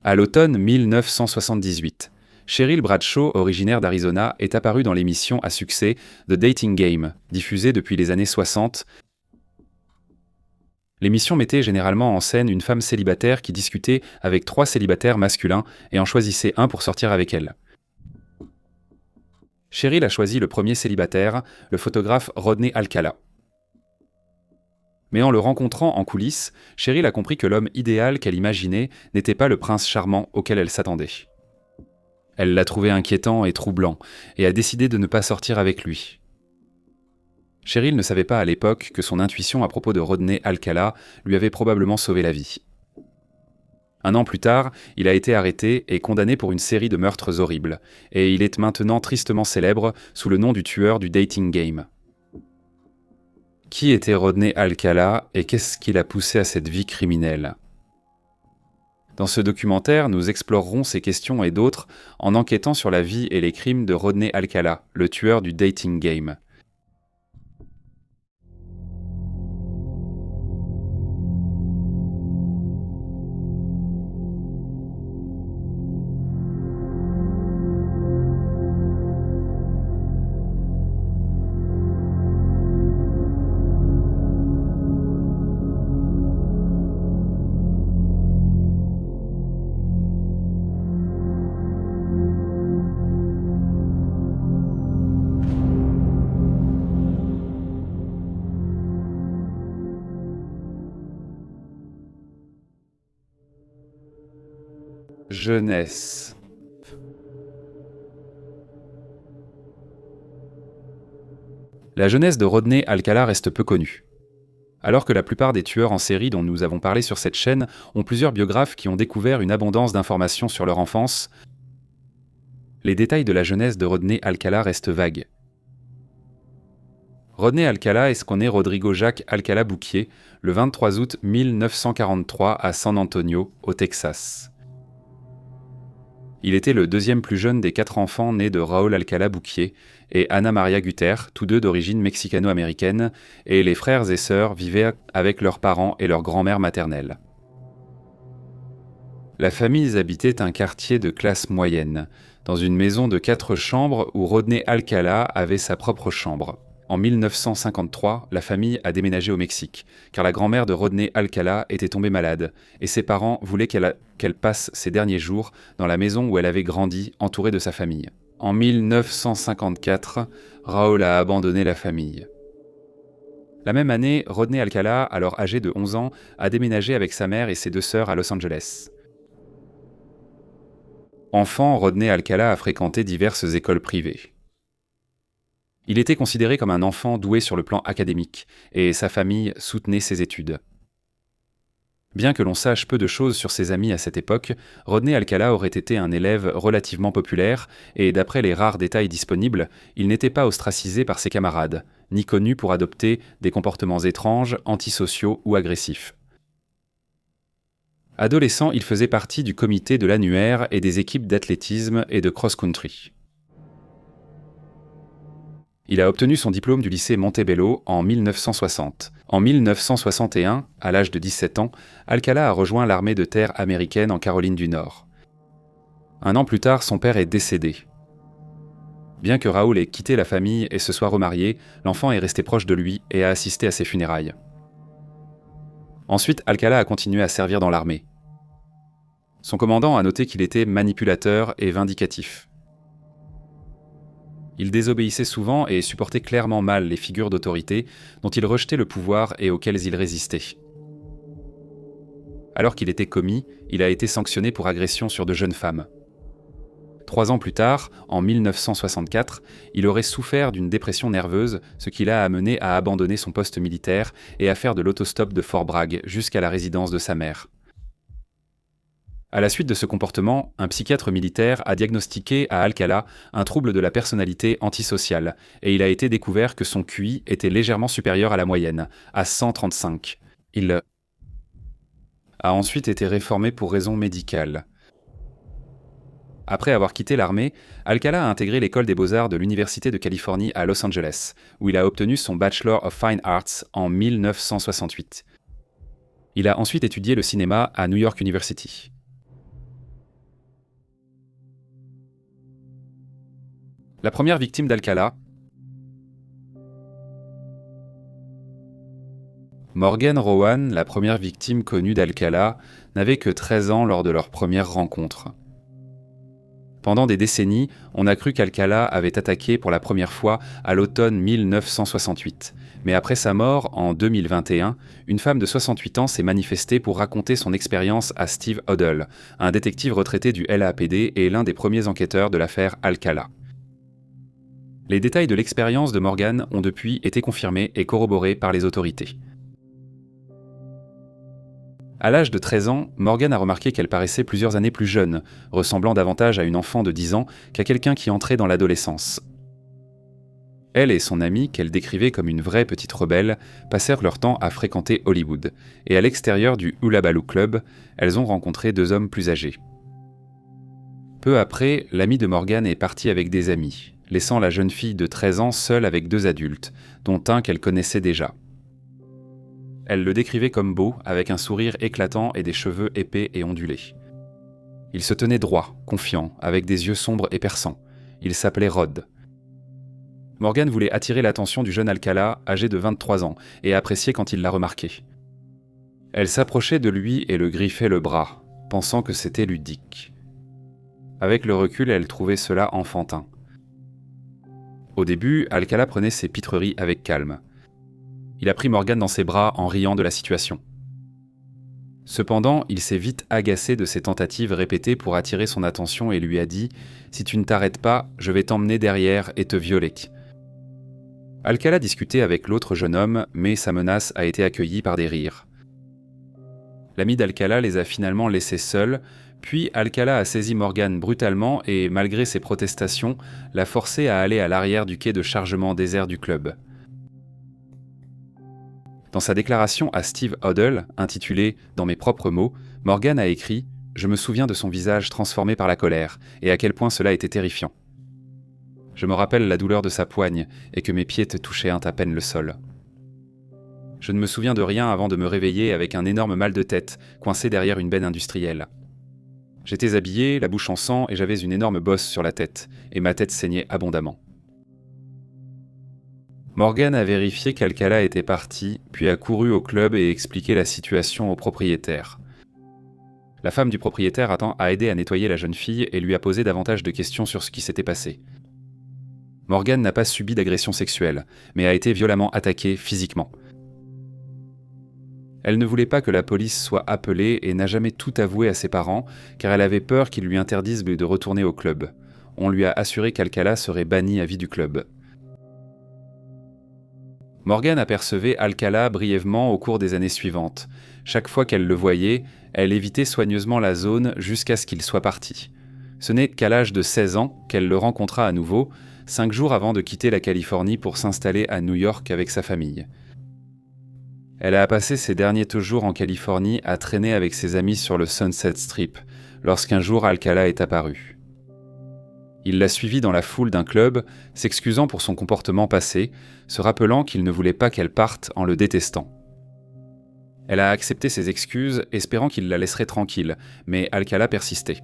À l'automne 1978, Cheryl Bradshaw, originaire d'Arizona, est apparue dans l'émission à succès The Dating Game, diffusée depuis les années 60. L'émission mettait généralement en scène une femme célibataire qui discutait avec 3 célibataires masculins et en choisissait un pour sortir avec elle. Cheryl a choisi le premier célibataire, le photographe Rodney Alcala. Mais en le rencontrant en coulisses, Cheryl a compris que l'homme idéal qu'elle imaginait n'était pas le prince charmant auquel elle s'attendait. Elle l'a trouvé inquiétant et troublant, et a décidé de ne pas sortir avec lui. Cheryl ne savait pas à l'époque que son intuition à propos de Rodney Alcala lui avait probablement sauvé la vie. 1 an plus tard, il a été arrêté et condamné pour une série de meurtres horribles, et il est maintenant tristement célèbre sous le nom du tueur du dating game. Qui était Rodney Alcala et qu'est-ce qui l'a poussé à cette vie criminelle ? Dans ce documentaire, nous explorerons ces questions et d'autres en enquêtant sur la vie et les crimes de Rodney Alcala, le tueur du dating game. Jeunesse. La jeunesse de Rodney Alcala reste peu connue. Alors que la plupart des tueurs en série dont nous avons parlé sur cette chaîne ont plusieurs biographes qui ont découvert une abondance d'informations sur leur enfance, les détails de la jeunesse de Rodney Alcala restent vagues. Rodney Alcala est ce qu'on est Rodrigo Jacques Alcala Bouquier, le 23 août 1943 à San Antonio, au Texas. Il était le 2e plus jeune des 4 enfants nés de Raúl Alcala Bouquier et Ana Maria Guter, tous 2 d'origine mexicano-américaine, et les frères et sœurs vivaient avec leurs parents et leur grand-mère maternelle. La famille habitait un quartier de classe moyenne, dans une maison de 4 chambres où Rodney Alcala avait sa propre chambre. En 1953, la famille a déménagé au Mexique, car la grand-mère de Rodney Alcala était tombée malade, et ses parents voulaient qu'elle passe ses derniers jours dans la maison où elle avait grandi, entourée de sa famille. En 1954, Raúl a abandonné la famille. La même année, Rodney Alcala, alors âgé de 11 ans, a déménagé avec sa mère et ses 2 sœurs à Los Angeles. Enfant, Rodney Alcala a fréquenté diverses écoles privées. Il était considéré comme un enfant doué sur le plan académique, et sa famille soutenait ses études. Bien que l'on sache peu de choses sur ses amis à cette époque, Rodney Alcala aurait été un élève relativement populaire, et d'après les rares détails disponibles, il n'était pas ostracisé par ses camarades, ni connu pour adopter des comportements étranges, antisociaux ou agressifs. Adolescent, il faisait partie du comité de l'annuaire et des équipes d'athlétisme et de cross-country. Il a obtenu son diplôme du lycée Montebello en 1960. En 1961, à l'âge de 17 ans, Alcala a rejoint l'armée de terre américaine en Caroline du Nord. 1 an plus tard, son père est décédé. Bien que Raúl ait quitté la famille et se soit remarié, l'enfant est resté proche de lui et a assisté à ses funérailles. Ensuite, Alcala a continué à servir dans l'armée. Son commandant a noté qu'il était manipulateur et vindicatif. Il désobéissait souvent et supportait clairement mal les figures d'autorité dont il rejetait le pouvoir et auxquelles il résistait. Alors qu'il était commis, il a été sanctionné pour agression sur de jeunes femmes. 3 ans plus tard, en 1964, il aurait souffert d'une dépression nerveuse, ce qui l'a amené à abandonner son poste militaire et à faire de l'autostop de Fort Bragg jusqu'à la résidence de sa mère. À la suite de ce comportement, un psychiatre militaire a diagnostiqué à Alcala un trouble de la personnalité antisociale, et il a été découvert que son QI était légèrement supérieur à la moyenne, à 135. Il a ensuite été réformé pour raisons médicales. Après avoir quitté l'armée, Alcala a intégré l'école des beaux-arts de l'Université de Californie à Los Angeles, où il a obtenu son Bachelor of Fine Arts en 1968. Il a ensuite étudié le cinéma à New York University. La première victime d'Alcala, Morgan Rowan, la première victime connue d'Alcala, n'avait que 13 ans lors de leur première rencontre. Pendant des décennies, on a cru qu'Alcala avait attaqué pour la première fois à l'automne 1968. Mais après sa mort, en 2021, une femme de 68 ans s'est manifestée pour raconter son expérience à Steve Hodel, un détective retraité du LAPD et l'un des premiers enquêteurs de l'affaire Alcala. Les détails de l'expérience de Morgan ont depuis été confirmés et corroborés par les autorités. À l'âge de 13 ans, Morgan a remarqué qu'elle paraissait plusieurs années plus jeune, ressemblant davantage à une enfant de 10 ans qu'à quelqu'un qui entrait dans l'adolescence. Elle et son amie, qu'elle décrivait comme une vraie petite rebelle, passèrent leur temps à fréquenter Hollywood, et à l'extérieur du Hullabaloo Club, elles ont rencontré 2 hommes plus âgés. Peu après, l'amie de Morgan est partie avec des amis, laissant la jeune fille de 13 ans seule avec 2 adultes, dont un qu'elle connaissait déjà. Elle le décrivait comme beau, avec un sourire éclatant et des cheveux épais et ondulés. Il se tenait droit, confiant, avec des yeux sombres et perçants. Il s'appelait Rod. Morgan voulait attirer l'attention du jeune Alcala, âgé de 23 ans, et apprécier quand il la remarquait. Elle s'approchait de lui et le griffait le bras, pensant que c'était ludique. Avec le recul, elle trouvait cela enfantin. Au début, Alcala prenait ses pitreries avec calme. Il a pris Morgan dans ses bras en riant de la situation. Cependant, il s'est vite agacé de ses tentatives répétées pour attirer son attention et lui a dit « Si tu ne t'arrêtes pas, je vais t'emmener derrière et te violer ». Alcala discutait avec l'autre jeune homme, mais sa menace a été accueillie par des rires. L'ami d'Alcala les a finalement laissés seuls, puis Alcala a saisi Morgan brutalement et, malgré ses protestations, l'a forcé à aller à l'arrière du quai de chargement désert du club. Dans sa déclaration à Steve Hodel, intitulée « Dans mes propres mots », Morgan a écrit « Je me souviens de son visage transformé par la colère, et à quel point cela était terrifiant. Je me rappelle la douleur de sa poigne, et que mes pieds touchaient à peine le sol. Je ne me souviens de rien avant de me réveiller avec un énorme mal de tête, coincé derrière une benne industrielle. J'étais habillé, la bouche en sang, et j'avais une énorme bosse sur la tête, et ma tête saignait abondamment. » Morgan a vérifié qu'Alcala était parti, puis a couru au club et expliqué la situation au propriétaire. La femme du propriétaire a aidé à nettoyer la jeune fille et lui a posé davantage de questions sur ce qui s'était passé. Morgan n'a pas subi d'agression sexuelle, mais a été violemment attaquée physiquement. Elle ne voulait pas que la police soit appelée et n'a jamais tout avoué à ses parents, car elle avait peur qu'ils lui interdisent de retourner au club. On lui a assuré qu'Alcala serait banni à vie du club. Morgan apercevait Alcala brièvement au cours des années suivantes. Chaque fois qu'elle le voyait, elle évitait soigneusement la zone jusqu'à ce qu'il soit parti. Ce n'est qu'à l'âge de 16 ans qu'elle le rencontra à nouveau, 5 jours avant de quitter la Californie pour s'installer à New York avec sa famille. Elle a passé ses derniers jours en Californie à traîner avec ses amis sur le Sunset Strip, lorsqu'un jour Alcala est apparu. Il l'a suivie dans la foule d'un club, s'excusant pour son comportement passé, se rappelant qu'il ne voulait pas qu'elle parte en le détestant. Elle a accepté ses excuses, espérant qu'il la laisserait tranquille, mais Alcala persistait.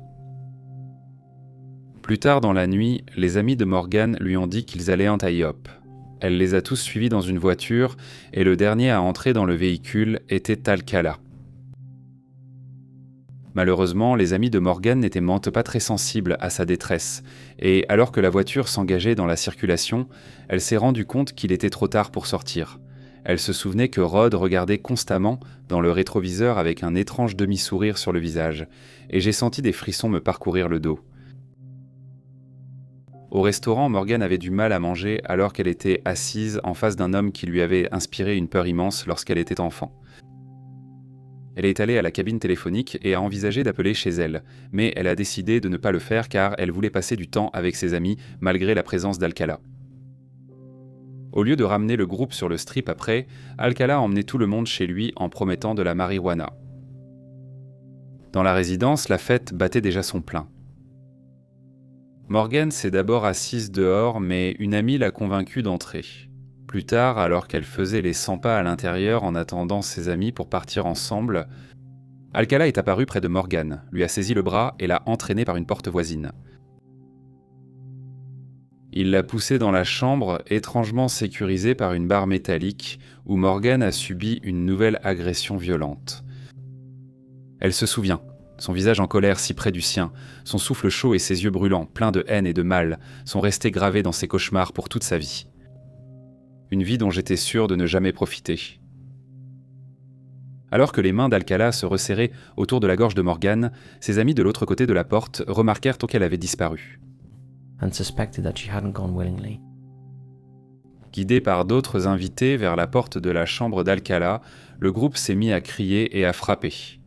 Plus tard dans la nuit, les amis de Morgan lui ont dit qu'ils allaient en tie-up. Elle les a tous suivis dans une voiture, et le dernier à entrer dans le véhicule était Alcala. Malheureusement, les amis de Morgan n'étaient pas très sensibles à sa détresse, et alors que la voiture s'engageait dans la circulation, elle s'est rendue compte qu'il était trop tard pour sortir. Elle se souvenait que Rod regardait constamment dans le rétroviseur avec un étrange demi-sourire sur le visage, et j'ai senti des frissons me parcourir le dos. Au restaurant, Morgan avait du mal à manger alors qu'elle était assise en face d'un homme qui lui avait inspiré une peur immense lorsqu'elle était enfant. Elle est allée à la cabine téléphonique et a envisagé d'appeler chez elle, mais elle a décidé de ne pas le faire car elle voulait passer du temps avec ses amis malgré la présence d'Alcala. Au lieu de ramener le groupe sur le strip après, Alcala a emmené tout le monde chez lui en promettant de la marijuana. Dans la résidence, la fête battait déjà son plein. Morgan s'est d'abord assise dehors, mais une amie l'a convaincue d'entrer. Plus tard, alors qu'elle faisait les 100 pas à l'intérieur en attendant ses amis pour partir ensemble, Alcala est apparu près de Morgan, lui a saisi le bras et l'a entraîné par une porte voisine. Il l'a poussée dans la chambre, étrangement sécurisée par une barre métallique, où Morgan a subi une nouvelle agression violente. Elle se souvient, son visage en colère si près du sien, son souffle chaud et ses yeux brûlants, pleins de haine et de mal, sont restés gravés dans ses cauchemars pour toute sa vie. Une vie dont j'étais sûr de ne jamais profiter. Alors que les mains d'Alcala se resserraient autour de la gorge de Morgan, ses amis de l'autre côté de la porte remarquèrent qu'elle avait disparu. And suspected that she hadn't gone willingly. Guidé par d'autres invités vers la porte de la chambre d'Alcala, le groupe s'est mis à crier et à frapper.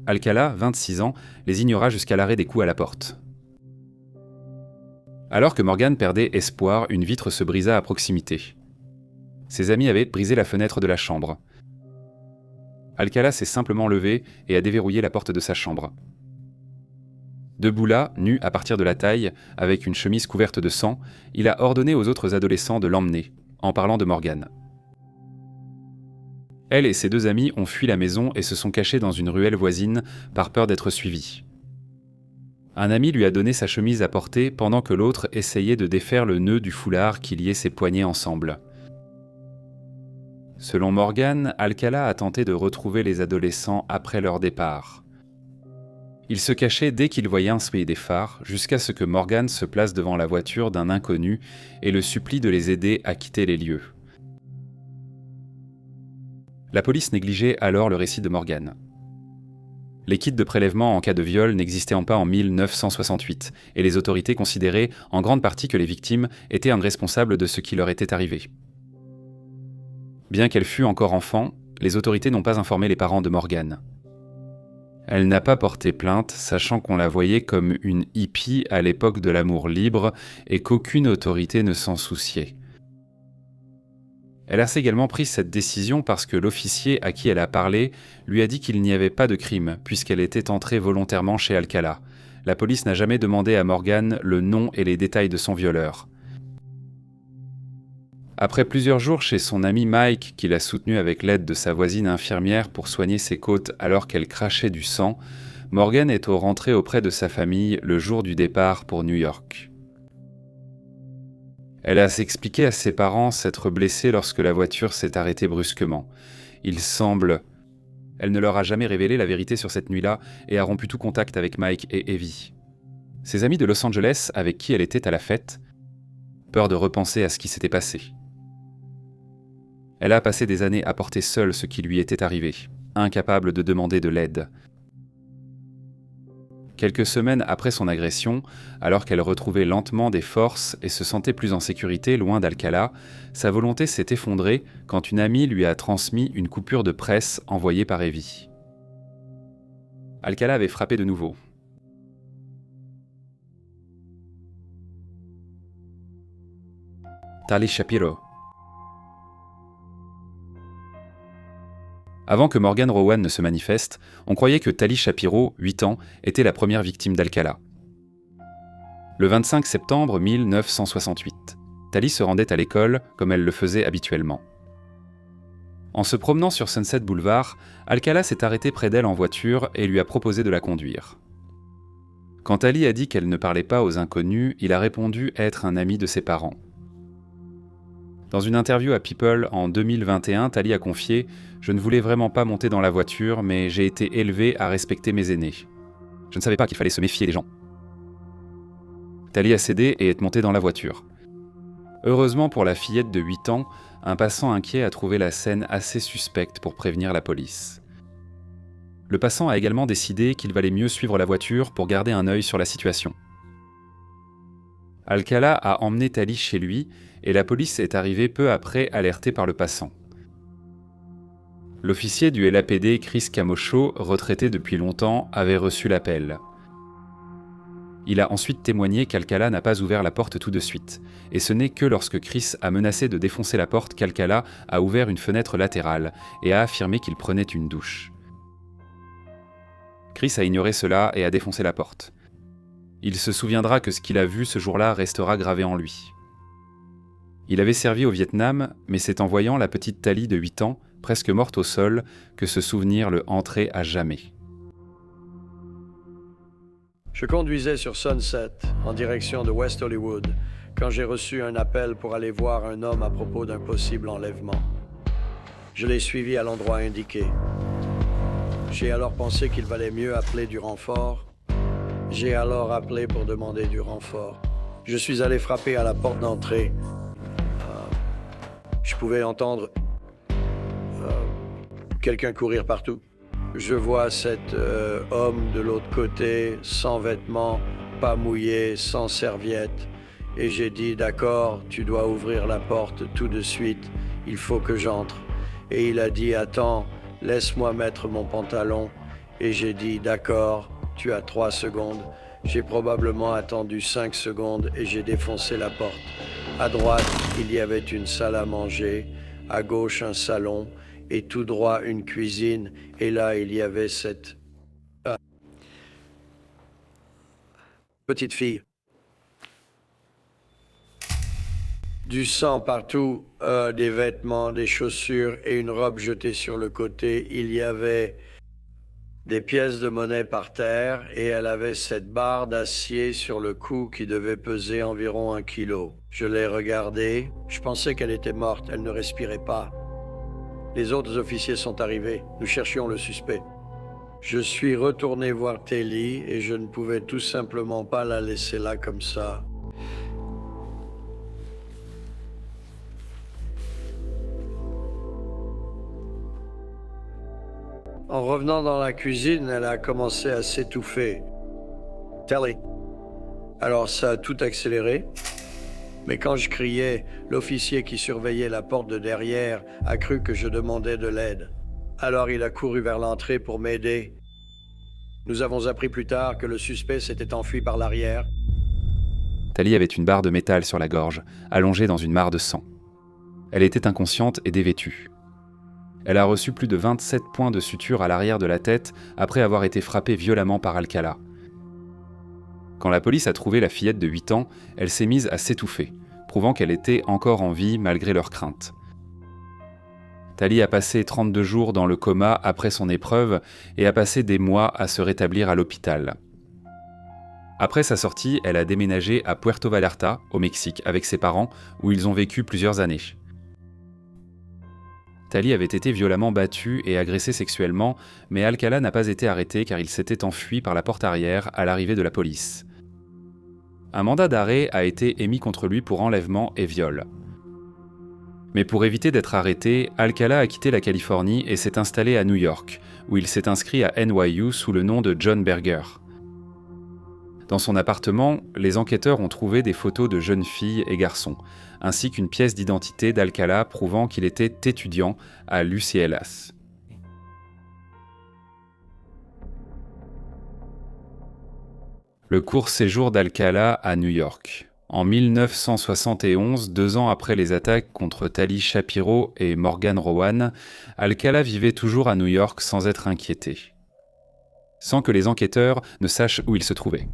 Alcala, 26 ans, les ignora jusqu'à l'arrêt des coups à la porte. Alors que Morgan perdait espoir, une vitre se brisa à proximité. Ses amis avaient brisé la fenêtre de la chambre. Alcala s'est simplement levé et a déverrouillé la porte de sa chambre. Debout là, nu à partir de la taille, avec une chemise couverte de sang, il a ordonné aux autres adolescents de l'emmener, en parlant de Morgan. Elle et ses deux amis ont fui la maison et se sont cachés dans une ruelle voisine par peur d'être suivis. Un ami lui a donné sa chemise à porter pendant que l'autre essayait de défaire le nœud du foulard qui liait ses poignets ensemble. Selon Morgan, Alcala a tenté de retrouver les adolescents après leur départ. Il se cachait dès qu'il voyait un soleil des phares, jusqu'à ce que Morgan se place devant la voiture d'un inconnu et le supplie de les aider à quitter les lieux. La police négligeait alors le récit de Morgan. Les kits de prélèvement en cas de viol n'existaient pas en 1968, et les autorités considéraient en grande partie que les victimes étaient responsables de ce qui leur était arrivé. Bien qu'elle fût encore enfant, les autorités n'ont pas informé les parents de Morgan. Elle n'a pas porté plainte, sachant qu'on la voyait comme une hippie à l'époque de l'amour libre et qu'aucune autorité ne s'en souciait. Elle a également pris cette décision parce que l'officier à qui elle a parlé lui a dit qu'il n'y avait pas de crime, puisqu'elle était entrée volontairement chez Alcala. La police n'a jamais demandé à Morgan le nom et les détails de son violeur. Après plusieurs jours chez son ami Mike, qui l'a soutenu avec l'aide de sa voisine infirmière pour soigner ses côtes alors qu'elle crachait du sang, Morgan est rentrée auprès de sa famille le jour du départ pour New York. Elle a expliqué à ses parents s'être blessée lorsque la voiture s'est arrêtée brusquement. Il semble... Elle ne leur a jamais révélé la vérité sur cette nuit-là et a rompu tout contact avec Mike et Evie. Ses amis de Los Angeles, avec qui elle était à la fête, peur de repenser à ce qui s'était passé. Elle a passé des années à porter seule ce qui lui était arrivé, incapable de demander de l'aide. Quelques semaines après son agression, alors qu'elle retrouvait lentement des forces et se sentait plus en sécurité loin d'Alcala, sa volonté s'est effondrée quand une amie lui a transmis une coupure de presse envoyée par Evie. Alcala avait frappé de nouveau. Tali Shapiro. Avant que Morgan Rowan ne se manifeste, on croyait que Tali Shapiro, 8 ans, était la première victime d'Alcala. Le 25 septembre 1968, Tali se rendait à l'école comme elle le faisait habituellement. En se promenant sur Sunset Boulevard, Alcala s'est arrêté près d'elle en voiture et lui a proposé de la conduire. Quand Tali a dit qu'elle ne parlait pas aux inconnus, il a répondu être un ami de ses parents. Dans une interview à People en 2021, Tali a confié « Je ne voulais vraiment pas monter dans la voiture, mais j'ai été élevée à respecter mes aînés. Je ne savais pas qu'il fallait se méfier des gens. » Tali a cédé et est montée dans la voiture. Heureusement pour la fillette de 8 ans, un passant inquiet a trouvé la scène assez suspecte pour prévenir la police. Le passant a également décidé qu'il valait mieux suivre la voiture pour garder un œil sur la situation. Alcala a emmené Tali chez lui et la police est arrivée peu après, alertée par le passant. L'officier du LAPD Chris Camoscio, retraité depuis longtemps, avait reçu l'appel. Il a ensuite témoigné qu'Alcala n'a pas ouvert la porte tout de suite, et ce n'est que lorsque Chris a menacé de défoncer la porte qu'Alcala a ouvert une fenêtre latérale et a affirmé qu'il prenait une douche. Chris a ignoré cela et a défoncé la porte. Il se souviendra que ce qu'il a vu ce jour-là restera gravé en lui. Il avait servi au Vietnam, mais c'est en voyant la petite Tali de 8 ans, presque morte au sol, que ce souvenir le hanterait à jamais. Je conduisais sur Sunset, en direction de West Hollywood, quand j'ai reçu un appel pour aller voir un homme à propos d'un possible enlèvement. Je l'ai suivi à l'endroit indiqué. J'ai alors pensé qu'il valait mieux appeler du renfort. J'ai alors appelé pour demander du renfort. Je suis allé frapper à la porte d'entrée. Je pouvais entendre quelqu'un courir partout. Je vois cet homme de l'autre côté, sans vêtements, pas mouillé, sans serviette. Et j'ai dit, d'accord, tu dois ouvrir la porte tout de suite, il faut que j'entre. Et il a dit, attends, laisse-moi mettre mon pantalon. Et j'ai dit, d'accord, tu as 3 secondes. J'ai probablement attendu 5 secondes et j'ai défoncé la porte. À droite, il y avait une salle à manger, à gauche un salon, et tout droit une cuisine. Et là, il y avait cette petite fille. Du sang partout, des vêtements, des chaussures et une robe jetée sur le côté. Il y avait des pièces de monnaie par terre et elle avait cette barre d'acier sur le cou qui devait peser environ 1 kilo. Je l'ai regardée, je pensais qu'elle était morte, elle ne respirait pas. Les autres officiers sont arrivés, nous cherchions le suspect. Je suis retourné voir Telly et je ne pouvais tout simplement pas la laisser là comme ça. En revenant dans la cuisine, elle a commencé à s'étouffer. Telly. Alors ça a tout accéléré. Mais quand je criais, l'officier qui surveillait la porte de derrière a cru que je demandais de l'aide. Alors il a couru vers l'entrée pour m'aider. Nous avons appris plus tard que le suspect s'était enfui par l'arrière. Tali avait une barre de métal sur la gorge, allongée dans une mare de sang. Elle était inconsciente et dévêtue. Elle a reçu plus de 27 points de suture à l'arrière de la tête après avoir été frappée violemment par Alcala. Quand la police a trouvé la fillette de 8 ans, elle s'est mise à s'étouffer, prouvant qu'elle était encore en vie malgré leurs craintes. Tali a passé 32 jours dans le coma après son épreuve et a passé des mois à se rétablir à l'hôpital. Après sa sortie, elle a déménagé à Puerto Vallarta, au Mexique, avec ses parents, où ils ont vécu plusieurs années. Tali avait été violemment battue et agressée sexuellement, mais Alcala n'a pas été arrêté car il s'était enfui par la porte arrière à l'arrivée de la police. Un mandat d'arrêt a été émis contre lui pour enlèvement et viol. Mais pour éviter d'être arrêté, Alcala a quitté la Californie et s'est installé à New York, où il s'est inscrit à NYU sous le nom de John Berger. Dans son appartement, les enquêteurs ont trouvé des photos de jeunes filles et garçons, ainsi qu'une pièce d'identité d'Alcala prouvant qu'il était étudiant à l'UCLA. Le court séjour d'Alcala à New York. En 1971, 2 ans après les attaques contre Tali Shapiro et Morgan Rowan, Alcala vivait toujours à New York sans être inquiété, sans que les enquêteurs ne sachent où il se trouvait.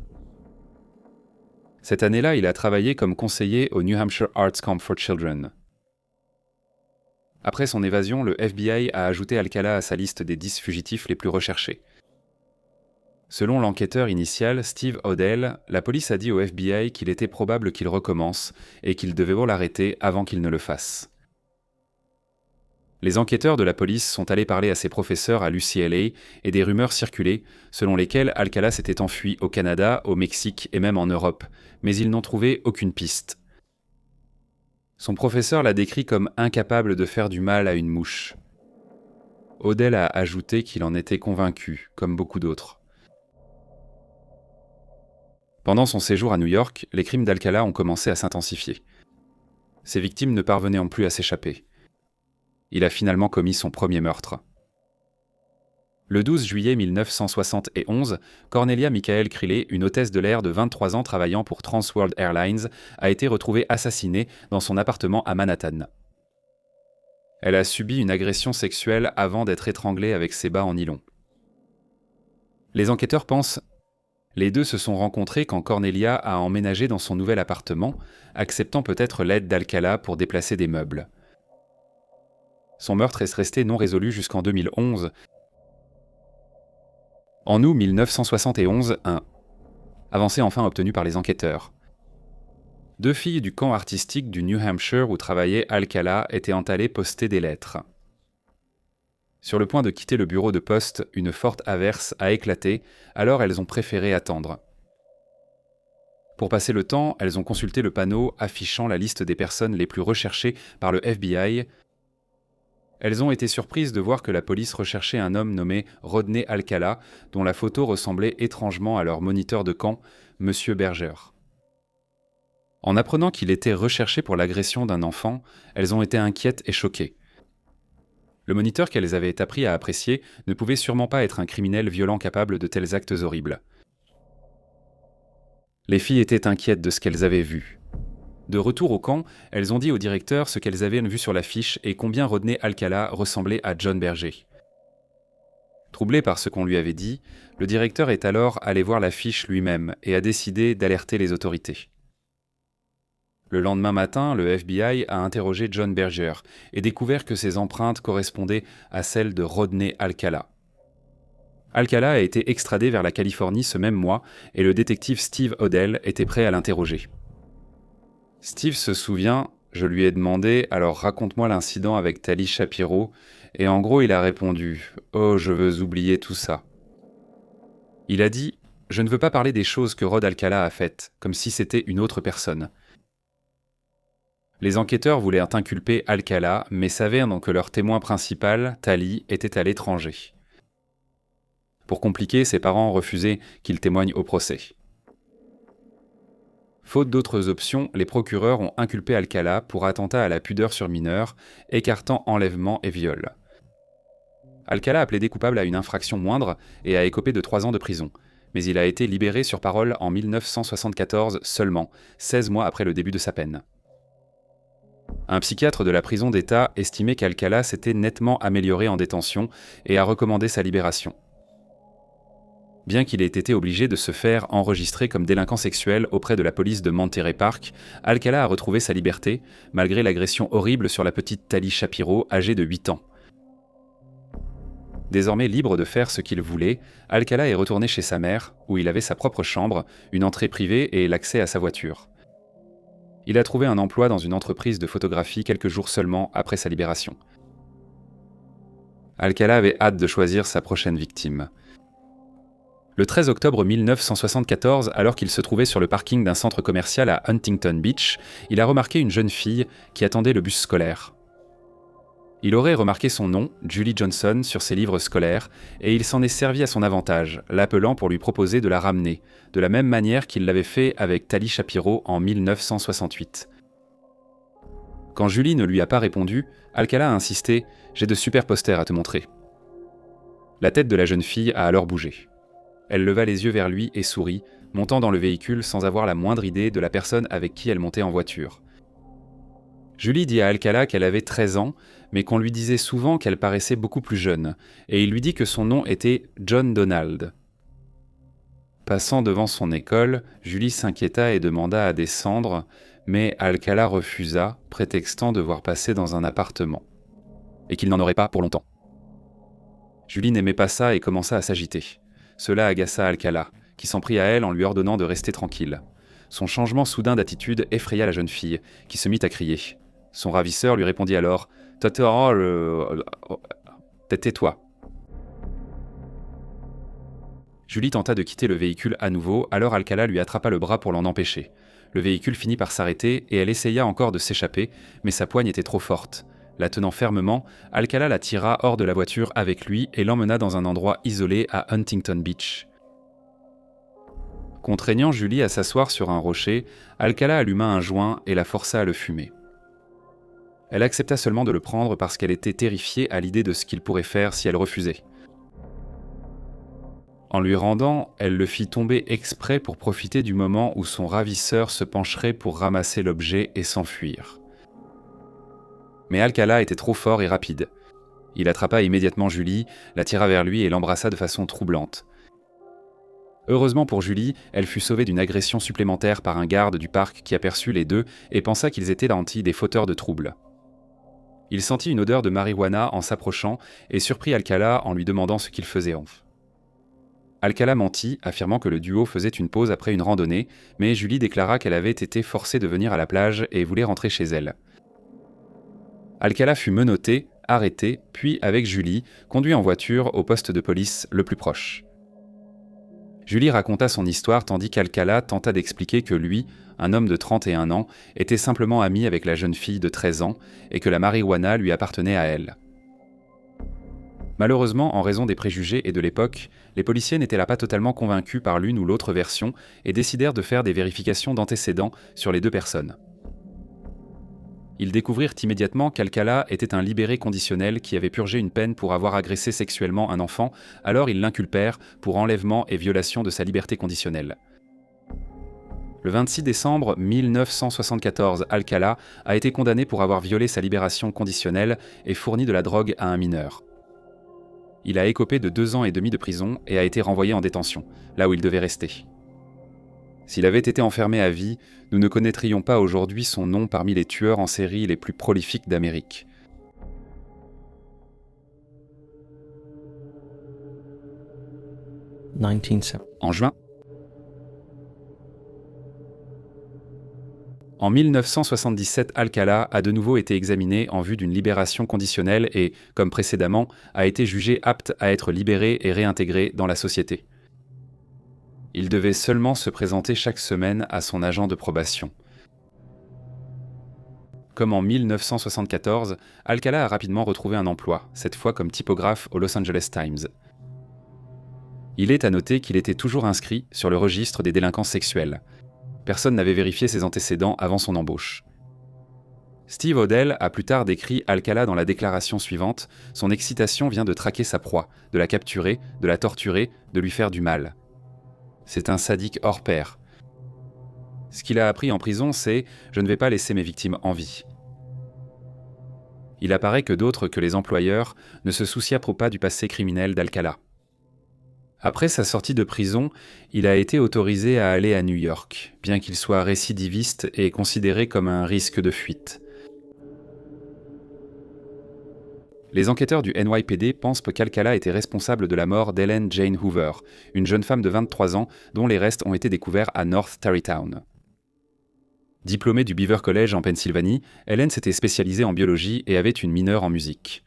Cette année-là, il a travaillé comme conseiller au New Hampshire Arts Camp for Children. Après son évasion, le FBI a ajouté Alcala à sa liste des 10 fugitifs les plus recherchés. Selon l'enquêteur initial, Steve Odell, la police a dit au FBI qu'il était probable qu'il recommence et qu'ils devaient l'arrêter avant qu'il ne le fasse. Les enquêteurs de la police sont allés parler à ses professeurs à l'UCLA et des rumeurs circulaient selon lesquelles Alcala s'était enfui au Canada, au Mexique et même en Europe, mais ils n'ont trouvé aucune piste. Son professeur l'a décrit comme incapable de faire du mal à une mouche. Odell a ajouté qu'il en était convaincu, comme beaucoup d'autres. Pendant son séjour à New York, les crimes d'Alcala ont commencé à s'intensifier. Ses victimes ne parvenaient plus à s'échapper. Il a finalement commis son premier meurtre. Le 12 juillet 1971, Cornelia Michael Crillet, une hôtesse de l'air de 23 ans travaillant pour Trans World Airlines, a été retrouvée assassinée dans son appartement à Manhattan. Elle a subi une agression sexuelle avant d'être étranglée avec ses bas en nylon. Les enquêteurs pensent les deux se sont rencontrés quand Cornelia a emménagé dans son nouvel appartement, acceptant peut-être l'aide d'Alcala pour déplacer des meubles. Son meurtre est resté non résolu jusqu'en 2011. En août 1971, un avancée enfin obtenue par les enquêteurs. 2 filles du camp artistique du New Hampshire où travaillait Alcala étaient allées poster des lettres. Sur le point de quitter le bureau de poste, une forte averse a éclaté, alors elles ont préféré attendre. Pour passer le temps, elles ont consulté le panneau affichant la liste des personnes les plus recherchées par le FBI. Elles ont été surprises de voir que la police recherchait un homme nommé Rodney Alcala, dont la photo ressemblait étrangement à leur moniteur de camp, M. Berger. En apprenant qu'il était recherché pour l'agression d'un enfant, elles ont été inquiètes et choquées. Le moniteur qu'elles avaient appris à apprécier ne pouvait sûrement pas être un criminel violent capable de tels actes horribles. Les filles étaient inquiètes de ce qu'elles avaient vu. De retour au camp, elles ont dit au directeur ce qu'elles avaient vu sur l'affiche et combien Rodney Alcala ressemblait à John Berger. Troublé par ce qu'on lui avait dit, le directeur est alors allé voir l'affiche lui-même et a décidé d'alerter les autorités. Le lendemain matin, le FBI a interrogé John Berger et découvert que ses empreintes correspondaient à celles de Rodney Alcala. Alcala a été extradé vers la Californie ce même mois et le détective Steve Odell était prêt à l'interroger. Steve se souvient, je lui ai demandé « Alors raconte-moi l'incident avec Tali Shapiro » et en gros il a répondu « Oh, je veux oublier tout ça ». Il a dit « Je ne veux pas parler des choses que Rod Alcala a faites, comme si c'était une autre personne ». Les enquêteurs voulaient inculper Alcala, mais savaient que leur témoin principal, Tali, était à l'étranger. Pour compliquer, ses parents refusaient qu'il témoigne au procès. Faute d'autres options, les procureurs ont inculpé Alcala pour attentat à la pudeur sur mineur, écartant enlèvement et viol. Alcala a plaidé coupable à une infraction moindre et a écopé de 3 ans de prison, mais il a été libéré sur parole en 1974 seulement, 16 mois après le début de sa peine. Un psychiatre de la prison d'État estimait qu'Alcala s'était nettement amélioré en détention et a recommandé sa libération. Bien qu'il ait été obligé de se faire enregistrer comme délinquant sexuel auprès de la police de Monterey Park, Alcala a retrouvé sa liberté, malgré l'agression horrible sur la petite Tali Shapiro, âgée de 8 ans. Désormais libre de faire ce qu'il voulait, Alcala est retourné chez sa mère, où il avait sa propre chambre, une entrée privée et l'accès à sa voiture. Il a trouvé un emploi dans une entreprise de photographie quelques jours seulement après sa libération. Alcala avait hâte de choisir sa prochaine victime. Le 13 octobre 1974, alors qu'il se trouvait sur le parking d'un centre commercial à Huntington Beach, il a remarqué une jeune fille qui attendait le bus scolaire. Il aurait remarqué son nom, Julie Johnson, sur ses livres scolaires, et il s'en est servi à son avantage, l'appelant pour lui proposer de la ramener, de la même manière qu'il l'avait fait avec Tali Shapiro en 1968. Quand Julie ne lui a pas répondu, Alcala a insisté « J'ai de super posters à te montrer ». La tête de la jeune fille a alors bougé. Elle leva les yeux vers lui et sourit, montant dans le véhicule sans avoir la moindre idée de la personne avec qui elle montait en voiture. Julie dit à Alcala qu'elle avait 13 ans, mais qu'on lui disait souvent qu'elle paraissait beaucoup plus jeune, et il lui dit que son nom était John Donald. Passant devant son école, Julie s'inquiéta et demanda à descendre, mais Alcala refusa, prétextant devoir passer dans un appartement, et qu'il n'en aurait pas pour longtemps. Julie n'aimait pas ça et commença à s'agiter. Cela agaça Alcala, qui s'en prit à elle en lui ordonnant de rester tranquille. Son changement soudain d'attitude effraya la jeune fille, qui se mit à crier. Son ravisseur lui répondit alors « Tais-toi ». Julie tenta de quitter le véhicule à nouveau, alors Alcala lui attrapa le bras pour l'en empêcher. Le véhicule finit par s'arrêter et elle essaya encore de s'échapper, mais sa poigne était trop forte. La tenant fermement, Alcala la tira hors de la voiture avec lui et l'emmena dans un endroit isolé à Huntington Beach. Contraignant Julie à s'asseoir sur un rocher, Alcala alluma un joint et la força à le fumer. Elle accepta seulement de le prendre parce qu'elle était terrifiée à l'idée de ce qu'il pourrait faire si elle refusait. En lui rendant, elle le fit tomber exprès pour profiter du moment où son ravisseur se pencherait pour ramasser l'objet et s'enfuir. Mais Alcala était trop fort et rapide. Il attrapa immédiatement Julie, la tira vers lui et l'embrassa de façon troublante. Heureusement pour Julie, elle fut sauvée d'une agression supplémentaire par un garde du parc qui aperçut les deux et pensa qu'ils étaient des fauteurs de troubles. Il sentit une odeur de marijuana en s'approchant et surprit Alcala en lui demandant ce qu'il faisait. Alcala mentit, affirmant que le duo faisait une pause après une randonnée, mais Julie déclara qu'elle avait été forcée de venir à la plage et voulait rentrer chez elle. Alcala fut menotté, arrêté, puis, avec Julie, conduit en voiture au poste de police le plus proche. Julie raconta son histoire tandis qu'Alcala tenta d'expliquer que lui, un homme de 31 ans, était simplement ami avec la jeune fille de 13 ans et que la marijuana lui appartenait à elle. Malheureusement, en raison des préjugés et de l'époque, les policiers n'étaient là pas totalement convaincus par l'une ou l'autre version et décidèrent de faire des vérifications d'antécédents sur les deux personnes. Ils découvrirent immédiatement qu'Alcala était un libéré conditionnel qui avait purgé une peine pour avoir agressé sexuellement un enfant, alors ils l'inculpèrent pour enlèvement et violation de sa liberté conditionnelle. Le 26 décembre 1974, Alcala a été condamné pour avoir violé sa libération conditionnelle et fourni de la drogue à un mineur. Il a écopé de 2 ans et demi de prison et a été renvoyé en détention, là où il devait rester. S'il avait été enfermé à vie, nous ne connaîtrions pas aujourd'hui son nom parmi les tueurs en série les plus prolifiques d'Amérique. En juin. En 1977, Alcala a de nouveau été examiné en vue d'une libération conditionnelle et, comme précédemment, a été jugé apte à être libéré et réintégré dans la société. Il devait seulement se présenter chaque semaine à son agent de probation. Comme en 1974, Alcala a rapidement retrouvé un emploi, cette fois comme typographe au Los Angeles Times. Il est à noter qu'il était toujours inscrit sur le registre des délinquants sexuels. Personne n'avait vérifié ses antécédents avant son embauche. Steve Odell a plus tard décrit Alcala dans la déclaration suivante : « Son excitation vient de traquer sa proie, de la capturer, de la torturer, de lui faire du mal. C'est un sadique hors pair. Ce qu'il a appris en prison, c'est « Je ne vais pas laisser mes victimes en vie ». Il apparaît que d'autres que les employeurs ne se souciaient pas du passé criminel d'Alcala. Après sa sortie de prison, il a été autorisé à aller à New York, bien qu'il soit récidiviste et considéré comme un risque de fuite. Les enquêteurs du NYPD pensent qu'Alcala était responsable de la mort d'Ellen Jane Hoover, une jeune femme de 23 ans dont les restes ont été découverts à North Tarrytown. Diplômée du Beaver College en Pennsylvanie, Ellen s'était spécialisée en biologie et avait une mineure en musique.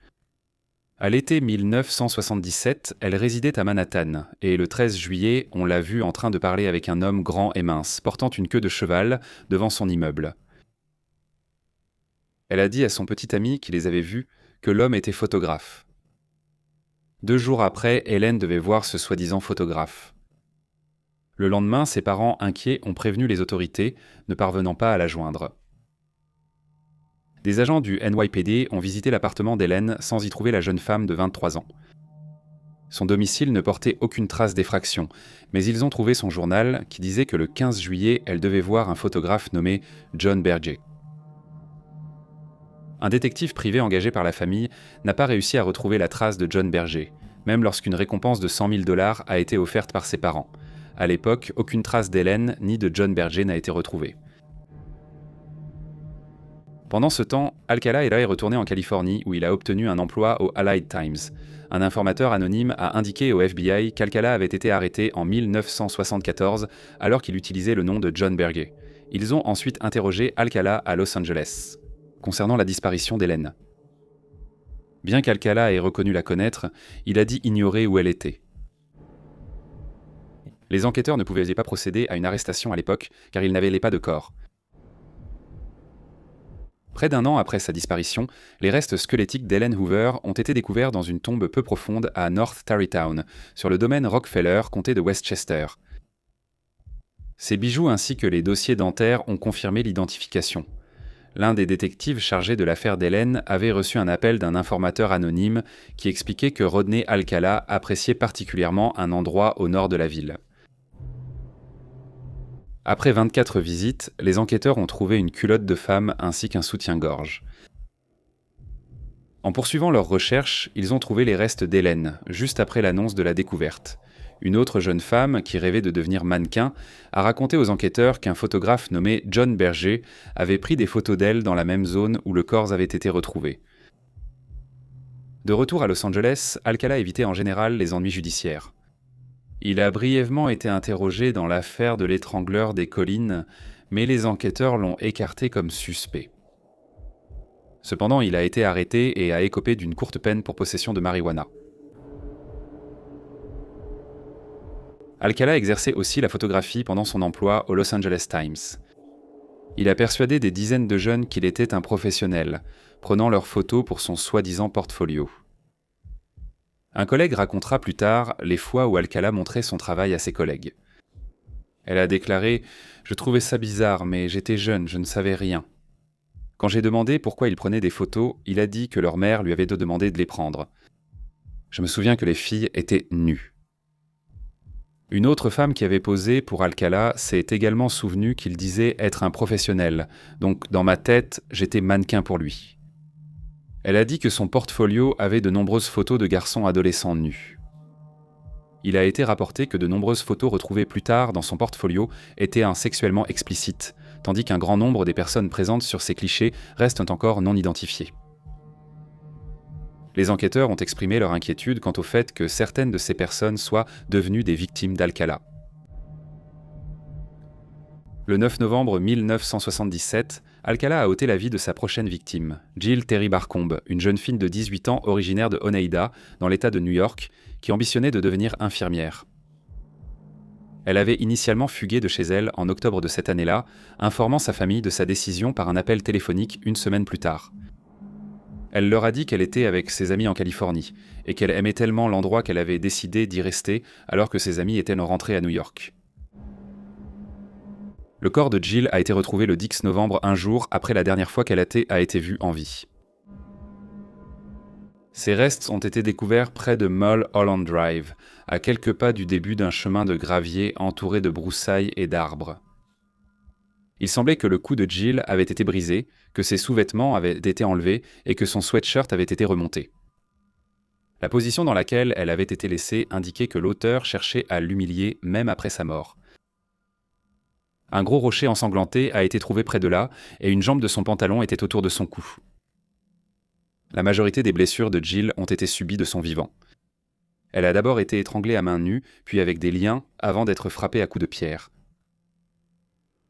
À l'été 1977, elle résidait à Manhattan, et le 13 juillet, on l'a vue en train de parler avec un homme grand et mince, portant une queue de cheval, devant son immeuble. Elle a dit à son petit ami qui les avait vus que l'homme était photographe. 2 jours après, Ellen devait voir ce soi-disant photographe. Le lendemain, ses parents, inquiets, ont prévenu les autorités, ne parvenant pas à la joindre. Des agents du NYPD ont visité l'appartement d'Ellen sans y trouver la jeune femme de 23 ans. Son domicile ne portait aucune trace d'effraction, mais ils ont trouvé son journal qui disait que le 15 juillet, elle devait voir un photographe nommé John Berger. Un détective privé engagé par la famille n'a pas réussi à retrouver la trace de John Berger, même lorsqu'une récompense de $100 000 a été offerte par ses parents. À l'époque, aucune trace d'Ellen ni de John Berger n'a été retrouvée. Pendant ce temps, Alcala est retourné en Californie où il a obtenu un emploi au Allied Times. Un informateur anonyme a indiqué au FBI qu'Alcala avait été arrêté en 1974 alors qu'il utilisait le nom de John Berger. Ils ont ensuite interrogé Alcala à Los Angeles concernant la disparition d'Ellen. Bien qu'Alcala ait reconnu la connaître, il a dit ignorer où elle était. Les enquêteurs ne pouvaient pas procéder à une arrestation à l'époque car ils n'avaient pas de corps. Près d'1 an après sa disparition, les restes squelettiques d'Ellen Hoover ont été découverts dans une tombe peu profonde à North Tarrytown, sur le domaine Rockefeller, comté de Westchester. Ces bijoux ainsi que les dossiers dentaires ont confirmé l'identification. L'un des détectives chargés de l'affaire d'Ellen avait reçu un appel d'un informateur anonyme qui expliquait que Rodney Alcala appréciait particulièrement un endroit au nord de la ville. Après 24 visites, les enquêteurs ont trouvé une culotte de femme ainsi qu'un soutien-gorge. En poursuivant leurs recherches, ils ont trouvé les restes d'Ellen, juste après l'annonce de la découverte. Une autre jeune femme, qui rêvait de devenir mannequin, a raconté aux enquêteurs qu'un photographe nommé John Berger avait pris des photos d'elle dans la même zone où le corps avait été retrouvé. De retour à Los Angeles, Alcala évitait en général les ennuis judiciaires. Il a brièvement été interrogé dans l'affaire de l'étrangleur des collines, mais les enquêteurs l'ont écarté comme suspect. Cependant, il a été arrêté et a écopé d'une courte peine pour possession de marijuana. Alcala exerçait aussi la photographie pendant son emploi au Los Angeles Times. Il a persuadé des dizaines de jeunes qu'il était un professionnel, prenant leurs photos pour son soi-disant portfolio. Un collègue racontera plus tard les fois où Alcala montrait son travail à ses collègues. Elle a déclaré « Je trouvais ça bizarre, mais j'étais jeune, je ne savais rien. Quand j'ai demandé pourquoi il prenait des photos, il a dit que leur mère lui avait demandé de les prendre. Je me souviens que les filles étaient nues. » Une autre femme qui avait posé pour Alcala s'est également souvenue qu'il disait être un professionnel, donc dans ma tête, j'étais mannequin pour lui. Elle a dit que son portfolio avait de nombreuses photos de garçons adolescents nus. Il a été rapporté que de nombreuses photos retrouvées plus tard dans son portfolio étaient sexuellement explicites, tandis qu'un grand nombre des personnes présentes sur ces clichés restent encore non identifiées. Les enquêteurs ont exprimé leur inquiétude quant au fait que certaines de ces personnes soient devenues des victimes d'Alcala. Le 9 novembre 1977, Alcala a ôté la vie de sa prochaine victime, Jill Terry Barcombe, une jeune fille de 18 ans originaire de Oneida, dans l'État de New York, qui ambitionnait de devenir infirmière. Elle avait initialement fugué de chez elle en octobre de cette année-là, informant sa famille de sa décision par un appel téléphonique une semaine plus tard. Elle leur a dit qu'elle était avec ses amis en Californie, et qu'elle aimait tellement l'endroit qu'elle avait décidé d'y rester alors que ses amis étaient rentrés à New York. Le corps de Jill a été retrouvé le 10 novembre, un jour après la dernière fois qu'elle a été vue en vie. Ses restes ont été découverts près de Mulholland Drive, à quelques pas du début d'un chemin de gravier entouré de broussailles et d'arbres. Il semblait que le cou de Jill avait été brisé, que ses sous-vêtements avaient été enlevés et que son sweatshirt avait été remonté. La position dans laquelle elle avait été laissée indiquait que l'auteur cherchait à l'humilier même après sa mort. Un gros rocher ensanglanté a été trouvé près de là et une jambe de son pantalon était autour de son cou. La majorité des blessures de Jill ont été subies de son vivant. Elle a d'abord été étranglée à main nue, puis avec des liens, avant d'être frappée à coups de pierre.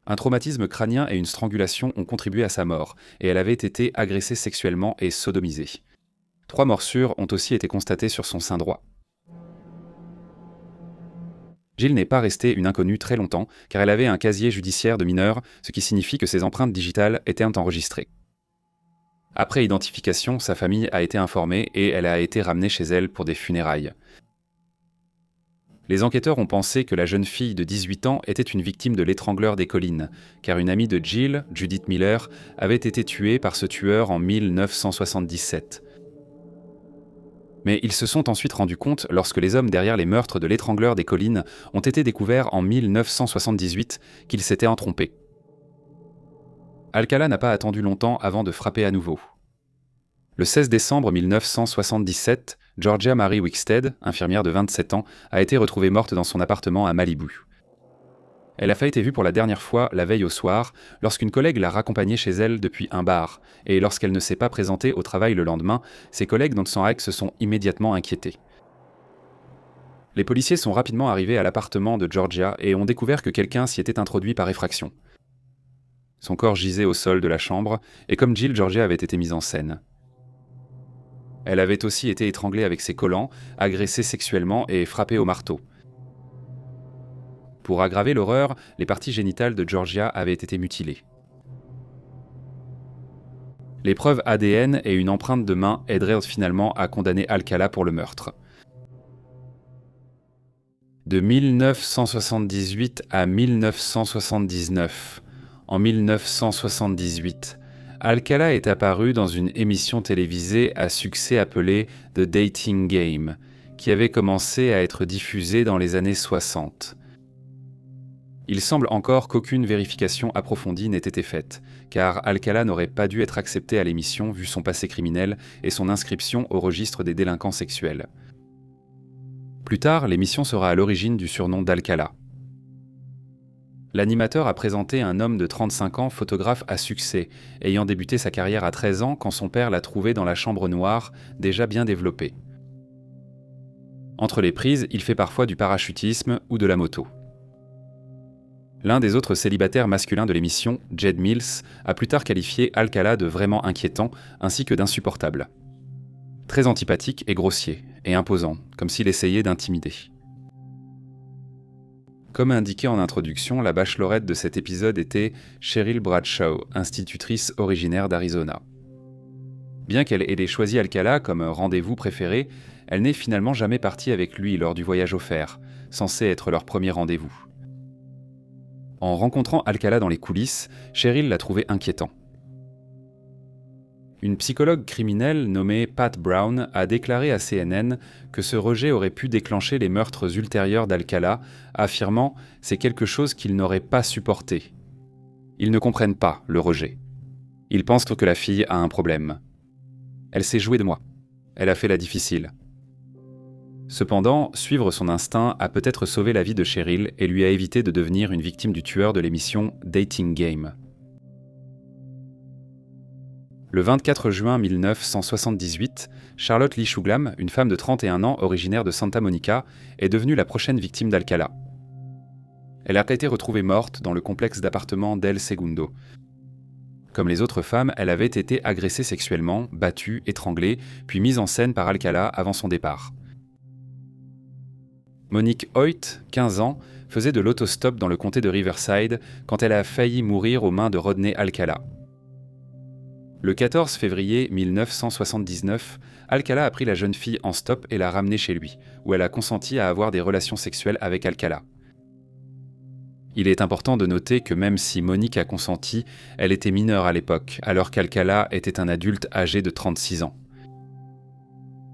Un traumatisme crânien et une strangulation ont contribué à sa mort, et elle avait été agressée sexuellement et sodomisée. 3 morsures ont aussi été constatées sur son sein droit. Jill n'est pas restée une inconnue très longtemps, car elle avait un casier judiciaire de mineur, ce qui signifie que ses empreintes digitales étaient enregistrées. Après identification, sa famille a été informée et elle a été ramenée chez elle pour des funérailles. Les enquêteurs ont pensé que la jeune fille de 18 ans était une victime de l'étrangleur des collines, car une amie de Jill, Judith Miller, avait été tuée par ce tueur en 1977. Mais ils se sont ensuite rendus compte, lorsque les hommes derrière les meurtres de l'étrangleur des collines ont été découverts en 1978, qu'ils s'étaient trompés. Alcala n'a pas attendu longtemps avant de frapper à nouveau. Le 16 décembre 1977, Georgia Marie Wickstead, infirmière de 27 ans, a été retrouvée morte dans son appartement à Malibu. Elle a fait été vue pour la dernière fois la veille au soir, lorsqu'une collègue l'a raccompagnée chez elle depuis un bar, et lorsqu'elle ne s'est pas présentée au travail le lendemain, ses collègues dans son ex se sont immédiatement inquiétés. Les policiers sont rapidement arrivés à l'appartement de Georgia et ont découvert que quelqu'un s'y était introduit par effraction. Son corps gisait au sol de la chambre, et comme Jill, Georgia avait été mise en scène. Elle avait aussi été étranglée avec ses collants, agressée sexuellement et frappée au marteau. Pour aggraver l'horreur, les parties génitales de Georgia avaient été mutilées. Les preuves ADN et une empreinte de main aideraient finalement à condamner Alcala pour le meurtre. De 1978 à 1979, en 1978, Alcala est apparu dans une émission télévisée à succès appelée The Dating Game, qui avait commencé à être diffusée dans les années 60. Il semble encore qu'aucune vérification approfondie n'ait été faite, car Alcala n'aurait pas dû être accepté à l'émission vu son passé criminel et son inscription au registre des délinquants sexuels. Plus tard, l'émission sera à l'origine du surnom d'Alcala. L'animateur a présenté un homme de 35 ans, photographe à succès, ayant débuté sa carrière à 13 ans quand son père l'a trouvé dans la chambre noire, déjà bien développée. Entre les prises, il fait parfois du parachutisme ou de la moto. L'un des autres célibataires masculins de l'émission, Jed Mills, a plus tard qualifié Alcala de vraiment inquiétant ainsi que d'insupportable. Très antipathique et grossier, et imposant, comme s'il essayait d'intimider. Comme indiqué en introduction, la bachelorette de cet épisode était Cheryl Bradshaw, institutrice originaire d'Arizona. Bien qu'elle ait choisi Alcala comme rendez-vous préféré, elle n'est finalement jamais partie avec lui lors du voyage offert, censé être leur premier rendez-vous. En rencontrant Alcala dans les coulisses, Cheryl l'a trouvé inquiétant. Une psychologue criminelle nommée Pat Brown a déclaré à CNN que ce rejet aurait pu déclencher les meurtres ultérieurs d'Alcala, affirmant « c'est quelque chose qu'ils n'auraient pas supporté ». Ils ne comprennent pas le rejet. Ils pensent que la fille a un problème. Elle s'est jouée de moi. Elle a fait la difficile. Cependant, suivre son instinct a peut-être sauvé la vie de Cheryl et lui a évité de devenir une victime du tueur de l'émission Dating Game. Le 24 juin 1978, Charlotte Lee Shuglam, une femme de 31 ans originaire de Santa Monica, est devenue la prochaine victime d'Alcala. Elle a été retrouvée morte dans le complexe d'appartements d'El Segundo. Comme les autres femmes, elle avait été agressée sexuellement, battue, étranglée, puis mise en scène par Alcala avant son départ. Monique Hoyt, 15 ans, faisait de l'autostop dans le comté de Riverside quand elle a failli mourir aux mains de Rodney Alcala. Le 14 février 1979, Alcala a pris la jeune fille en stop et l'a ramenée chez lui, où elle a consenti à avoir des relations sexuelles avec Alcala. Il est important de noter que même si Monique a consenti, elle était mineure à l'époque, alors qu'Alcala était un adulte âgé de 36 ans.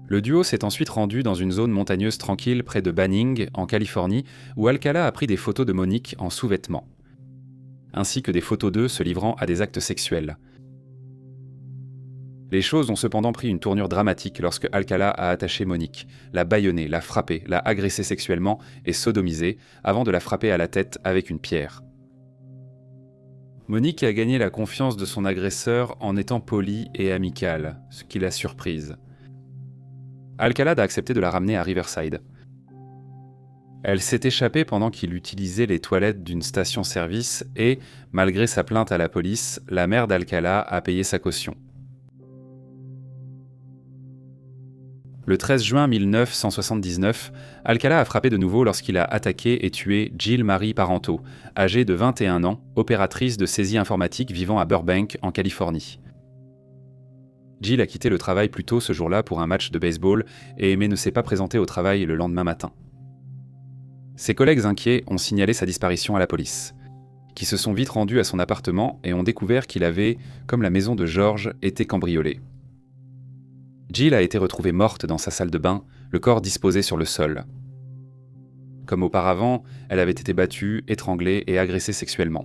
Le duo s'est ensuite rendu dans une zone montagneuse tranquille près de Banning, en Californie, où Alcala a pris des photos de Monique en sous-vêtements, ainsi que des photos d'eux se livrant à des actes sexuels. Les choses ont cependant pris une tournure dramatique lorsque Alcala a attaché Monique, l'a bâillonnée, l'a frappée, l'a agressée sexuellement et sodomisée, avant de la frapper à la tête avec une pierre. Monique a gagné la confiance de son agresseur en étant polie et amicale, ce qui l'a surprise. Alcala a accepté de la ramener à Riverside. Elle s'est échappée pendant qu'il utilisait les toilettes d'une station-service et, malgré sa plainte à la police, la mère d'Alcala a payé sa caution. Le 13 juin 1979, Alcala a frappé de nouveau lorsqu'il a attaqué et tué Jill Marie Parento, âgée de 21 ans, opératrice de saisie informatique vivant à Burbank, en Californie. Jill a quitté le travail plus tôt ce jour-là pour un match de baseball mais ne s'est pas présentée au travail le lendemain matin. Ses collègues inquiets ont signalé sa disparition à la police, qui se sont vite rendus à son appartement et ont découvert qu'il avait, comme la maison de George, été cambriolé. Jill a été retrouvée morte dans sa salle de bain, le corps disposé sur le sol. Comme auparavant, elle avait été battue, étranglée et agressée sexuellement.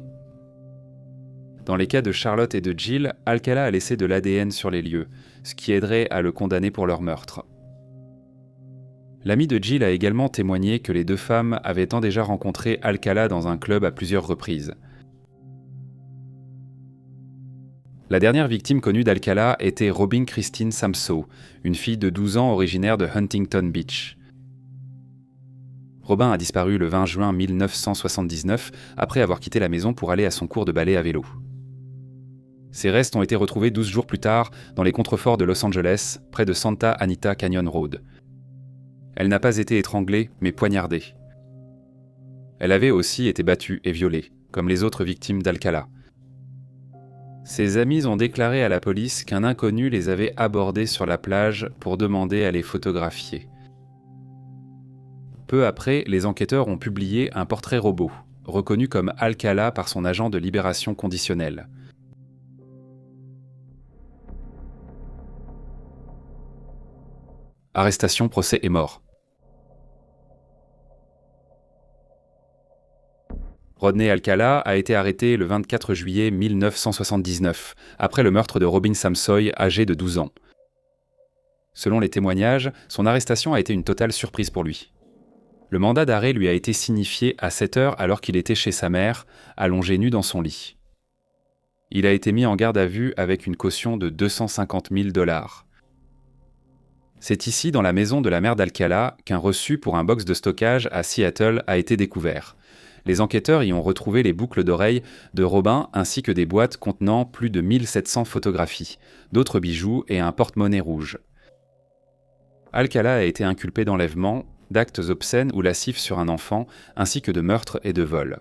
Dans les cas de Charlotte et de Jill, Alcala a laissé de l'ADN sur les lieux, ce qui aiderait à le condamner pour leur meurtre. L'ami de Jill a également témoigné que les deux femmes avaient tant déjà rencontré Alcala dans un club à plusieurs reprises. La dernière victime connue d'Alcala était Robin Christine Samso, une fille de 12 ans originaire de Huntington Beach. Robin a disparu le 20 juin 1979 après avoir quitté la maison pour aller à son cours de ballet à vélo. Ses restes ont été retrouvés 12 jours plus tard dans les contreforts de Los Angeles, près de Santa Anita Canyon Road. Elle n'a pas été étranglée, mais poignardée. Elle avait aussi été battue et violée, comme les autres victimes d'Alcala. Ses amis ont déclaré à la police qu'un inconnu les avait abordés sur la plage pour demander à les photographier. Peu après, les enquêteurs ont publié un portrait robot, reconnu comme Alcala par son agent de libération conditionnelle. Arrestation, procès et mort. Rodney Alcala a été arrêté le 24 juillet 1979, après le meurtre de Robin Samsoy, âgé de 12 ans. Selon les témoignages, son arrestation a été une totale surprise pour lui. Le mandat d'arrêt lui a été signifié à 7 heures alors qu'il était chez sa mère, allongé nu dans son lit. Il a été mis en garde à vue avec une caution de $250 000. C'est ici, dans la maison de la mère d'Alcala, qu'un reçu pour un box de stockage à Seattle a été découvert. Les enquêteurs y ont retrouvé les boucles d'oreilles de Robin ainsi que des boîtes contenant plus de 1700 photographies, d'autres bijoux et un porte-monnaie rouge. Alcala a été inculpé d'enlèvement, d'actes obscènes ou lascifs sur un enfant, ainsi que de meurtre et de vol.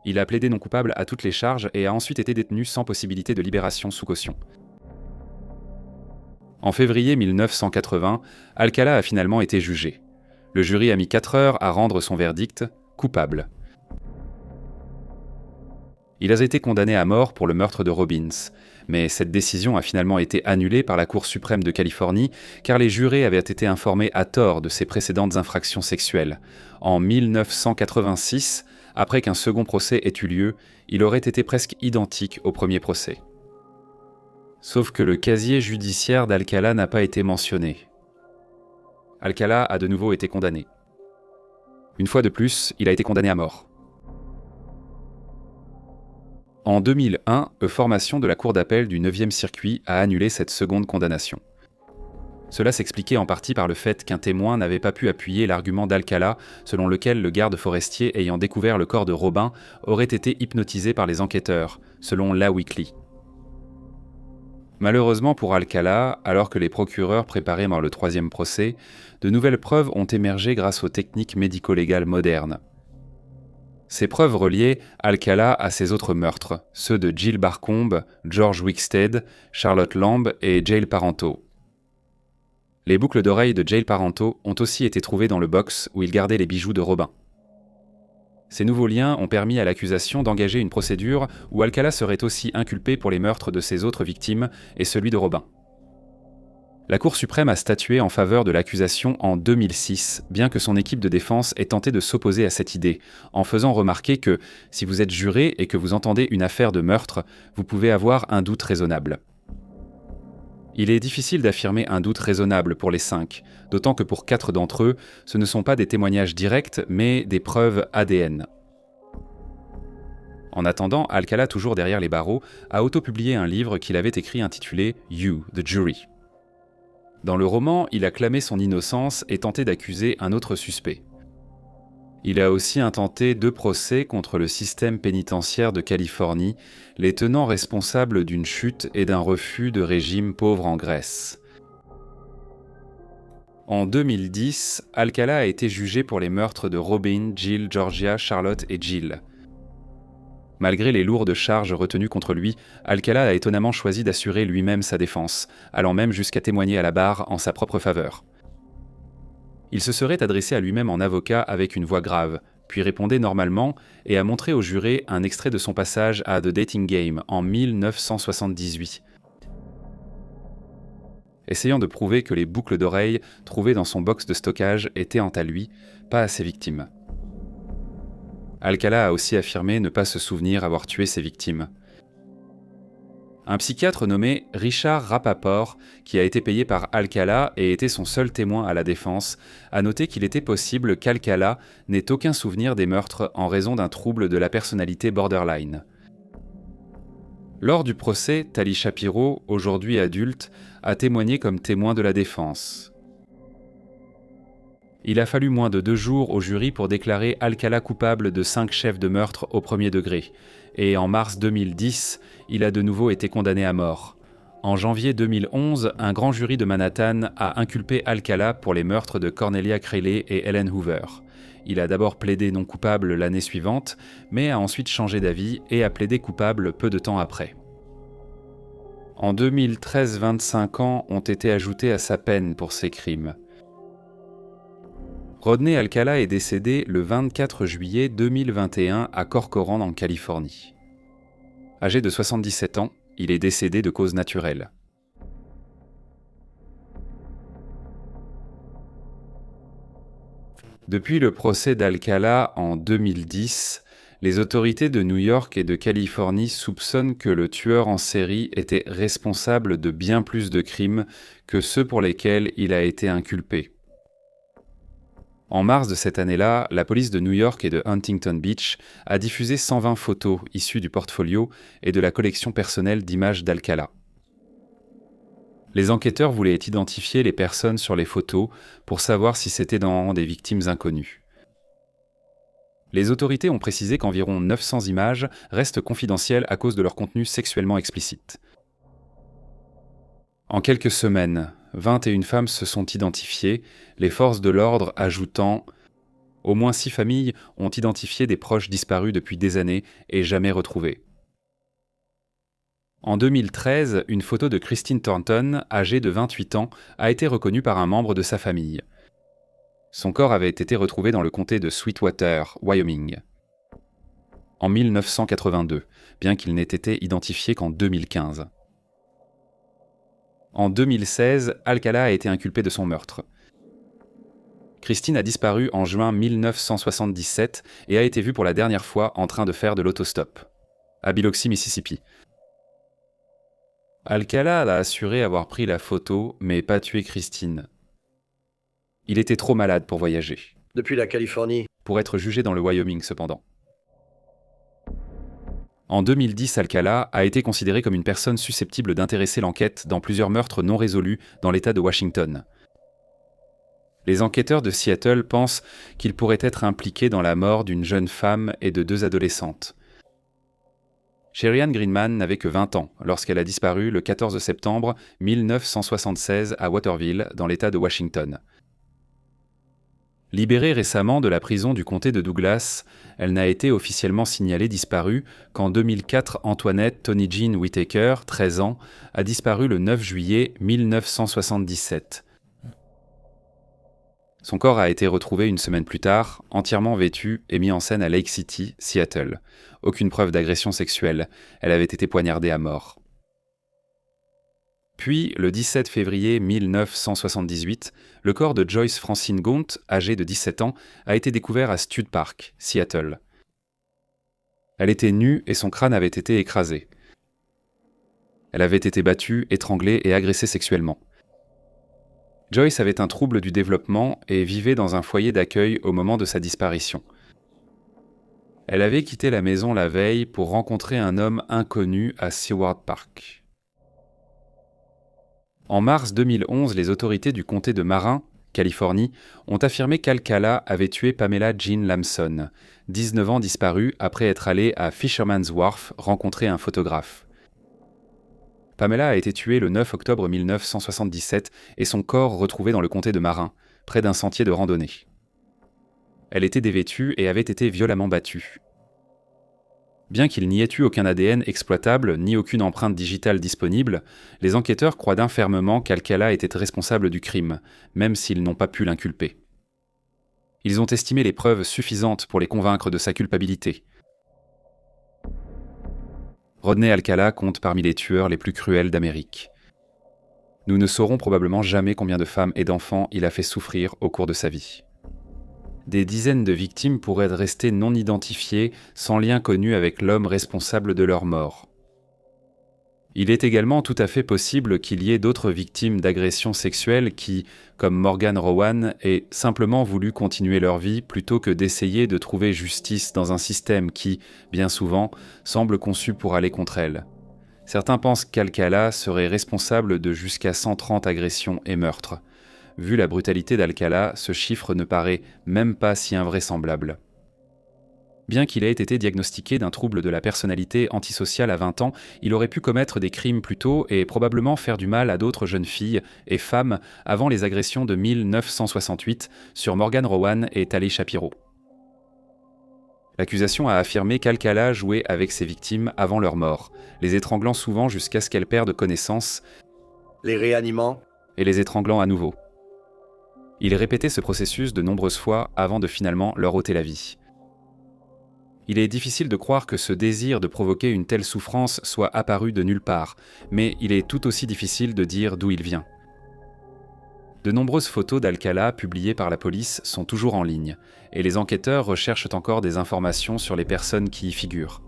Il a plaidé non coupable à toutes les charges et a ensuite été détenu sans possibilité de libération sous caution. En février 1980, Alcala a finalement été jugé. Le jury a mis 4 heures à rendre son verdict, coupable. Il a été condamné à mort pour le meurtre de Robbins, mais cette décision a finalement été annulée par la Cour suprême de Californie car les jurés avaient été informés à tort de ses précédentes infractions sexuelles. En 1986, après qu'un second procès ait eu lieu, il aurait été presque identique au premier procès. Sauf que le casier judiciaire d'Alcala n'a pas été mentionné. Alcala a de nouveau été condamné. Une fois de plus, il a été condamné à mort. En 2001, formation de la Cour d'appel du 9e circuit a annulé cette seconde condamnation. Cela s'expliquait en partie par le fait qu'un témoin n'avait pas pu appuyer l'argument d'Alcala selon lequel le garde forestier ayant découvert le corps de Robin aurait été hypnotisé par les enquêteurs, selon La Weekly. Malheureusement pour Alcala, alors que les procureurs préparaient le 3e procès, de nouvelles preuves ont émergé grâce aux techniques médico-légales modernes. Ces preuves reliaient Alcala à ses autres meurtres, ceux de Jill Barcombe, George Wickstead, Charlotte Lamb et Jail Parenteau. Les boucles d'oreilles de Jail Parenteau ont aussi été trouvées dans le box où il gardait les bijoux de Robin. Ces nouveaux liens ont permis à l'accusation d'engager une procédure où Alcala serait aussi inculpé pour les meurtres de ses autres victimes et celui de Robin. La Cour suprême a statué en faveur de l'accusation en 2006, bien que son équipe de défense ait tenté de s'opposer à cette idée, en faisant remarquer que, si vous êtes juré et que vous entendez une affaire de meurtre, vous pouvez avoir un doute raisonnable. Il est difficile d'affirmer un doute raisonnable pour les 5, d'autant que pour 4 d'entre eux, ce ne sont pas des témoignages directs, mais des preuves ADN. En attendant, Alcala, toujours derrière les barreaux, a autopublié un livre qu'il avait écrit intitulé « You, the Jury ». Dans le roman, il a clamé son innocence et tenté d'accuser un autre suspect. Il a aussi intenté 2 procès contre le système pénitentiaire de Californie, les tenant responsables d'une chute et d'un refus de régime pauvre en Grèce. En 2010, Alcala a été jugé pour les meurtres de Robin, Jill, Georgia, Charlotte et Jill. Malgré les lourdes charges retenues contre lui, Alcala a étonnamment choisi d'assurer lui-même sa défense, allant même jusqu'à témoigner à la barre en sa propre faveur. Il se serait adressé à lui-même en avocat avec une voix grave, puis répondait normalement et a montré aux jurés un extrait de son passage à The Dating Game en 1978. Essayant de prouver que les boucles d'oreilles trouvées dans son box de stockage étaient à lui, pas à ses victimes. Alcala a aussi affirmé ne pas se souvenir avoir tué ses victimes. Un psychiatre nommé Richard Rappaport, qui a été payé par Alcala et était son seul témoin à la défense, a noté qu'il était possible qu'Alcala n'ait aucun souvenir des meurtres en raison d'un trouble de la personnalité borderline. Lors du procès, Tali Shapiro, aujourd'hui adulte, a témoigné comme témoin de la défense. Il a fallu moins de 2 jours au jury pour déclarer Alcala coupable de 5 chefs de meurtre au premier degré, et en mars 2010, il a de nouveau été condamné à mort. En janvier 2011, un grand jury de Manhattan a inculpé Alcala pour les meurtres de Cornelia Creley et Ellen Hoover. Il a d'abord plaidé non coupable l'année suivante, mais a ensuite changé d'avis et a plaidé coupable peu de temps après. En 2013, 25 ans ont été ajoutés à sa peine pour ces crimes. Rodney Alcala est décédé le 24 juillet 2021 à Corcoran en Californie. Âgé de 77 ans, il est décédé de cause naturelle. Depuis le procès d'Alcala en 2010, les autorités de New York et de Californie soupçonnent que le tueur en série était responsable de bien plus de crimes que ceux pour lesquels il a été inculpé. En mars de cette année-là, la police de New York et de Huntington Beach a diffusé 120 photos issues du portfolio et de la collection personnelle d'images d'Alcala. Les enquêteurs voulaient identifier les personnes sur les photos pour savoir si c'était dans des victimes inconnues. Les autorités ont précisé qu'environ 900 images restent confidentielles à cause de leur contenu sexuellement explicite. En quelques semaines, 21 femmes se sont identifiées, les forces de l'ordre ajoutant « Au moins 6 familles ont identifié des proches disparus depuis des années et jamais retrouvés ». En 2013, une photo de Christine Thornton, âgée de 28 ans, a été reconnue par un membre de sa famille. Son corps avait été retrouvé dans le comté de Sweetwater, Wyoming, en 1982, bien qu'il n'ait été identifié qu'en 2015. En 2016, Alcala a été inculpé de son meurtre. Christine a disparu en juin 1977 et a été vue pour la dernière fois en train de faire de l'autostop, à Biloxi, Mississippi. Alcala a assuré avoir pris la photo, mais pas tué Christine. Il était trop malade pour voyager. Depuis la Californie. Pour être jugé dans le Wyoming, cependant. En 2010, Alcala a été considéré comme une personne susceptible d'intéresser l'enquête dans plusieurs meurtres non résolus dans l'État de Washington. Les enquêteurs de Seattle pensent qu'il pourrait être impliqué dans la mort d'une jeune femme et de 2 adolescentes. Sherrianne Greenman n'avait que 20 ans lorsqu'elle a disparu le 14 septembre 1976 à Waterville, dans l'État de Washington. Libérée récemment de la prison du comté de Douglas, elle n'a été officiellement signalée disparue qu'en 2004, Antoinette Tony Jean Whitaker, 13 ans, a disparu le 9 juillet 1977. Son corps a été retrouvé une semaine plus tard, entièrement vêtu et mis en scène à Lake City, Seattle. Aucune preuve d'agression sexuelle, elle avait été poignardée à mort. Puis, le 17 février 1978, le corps de Joyce Francine Gaunt, âgée de 17 ans, a été découvert à Stud Park, Seattle. Elle était nue et son crâne avait été écrasé. Elle avait été battue, étranglée et agressée sexuellement. Joyce avait un trouble du développement et vivait dans un foyer d'accueil au moment de sa disparition. Elle avait quitté la maison la veille pour rencontrer un homme inconnu à Seward Park. En mars 2011, les autorités du comté de Marin, Californie, ont affirmé qu'Alcala avait tué Pamela Jean Lamson, 19 ans disparue après être allée à Fisherman's Wharf rencontrer un photographe. Pamela a été tuée le 9 octobre 1977 et son corps retrouvé dans le comté de Marin, près d'un sentier de randonnée. Elle était dévêtue et avait été violemment battue. Bien qu'il n'y ait eu aucun ADN exploitable ni aucune empreinte digitale disponible, les enquêteurs croient fermement qu'Alcala était responsable du crime, même s'ils n'ont pas pu l'inculper. Ils ont estimé les preuves suffisantes pour les convaincre de sa culpabilité. Rodney Alcala compte parmi les tueurs les plus cruels d'Amérique. Nous ne saurons probablement jamais combien de femmes et d'enfants il a fait souffrir au cours de sa vie. Des dizaines de victimes pourraient rester non identifiées, sans lien connu avec l'homme responsable de leur mort. Il est également tout à fait possible qu'il y ait d'autres victimes d'agressions sexuelles qui, comme Morgan Rowan, aient simplement voulu continuer leur vie plutôt que d'essayer de trouver justice dans un système qui, bien souvent, semble conçu pour aller contre elles. Certains pensent qu'Alcala serait responsable de jusqu'à 130 agressions et meurtres. Vu la brutalité d'Alcala, ce chiffre ne paraît même pas si invraisemblable. Bien qu'il ait été diagnostiqué d'un trouble de la personnalité antisociale à 20 ans, il aurait pu commettre des crimes plus tôt et probablement faire du mal à d'autres jeunes filles et femmes avant les agressions de 1968 sur Morgan Rowan et Tali Shapiro. L'accusation a affirmé qu'Alcala jouait avec ses victimes avant leur mort, les étranglant souvent jusqu'à ce qu'elles perdent connaissance, Les réanimant. Et les étranglant à nouveau. Il répétait ce processus de nombreuses fois avant de finalement leur ôter la vie. Il est difficile de croire que ce désir de provoquer une telle souffrance soit apparu de nulle part, mais il est tout aussi difficile de dire d'où il vient. De nombreuses photos d'Alcala publiées par la police sont toujours en ligne, et les enquêteurs recherchent encore des informations sur les personnes qui y figurent.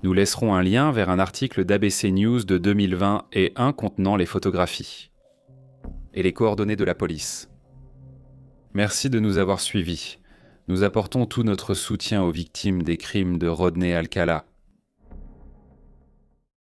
Nous laisserons un lien vers un article d'ABC News de 2020 et un contenant les photographies et les coordonnées de la police. Merci de nous avoir suivis. Nous apportons tout notre soutien aux victimes des crimes de Rodney Alcala.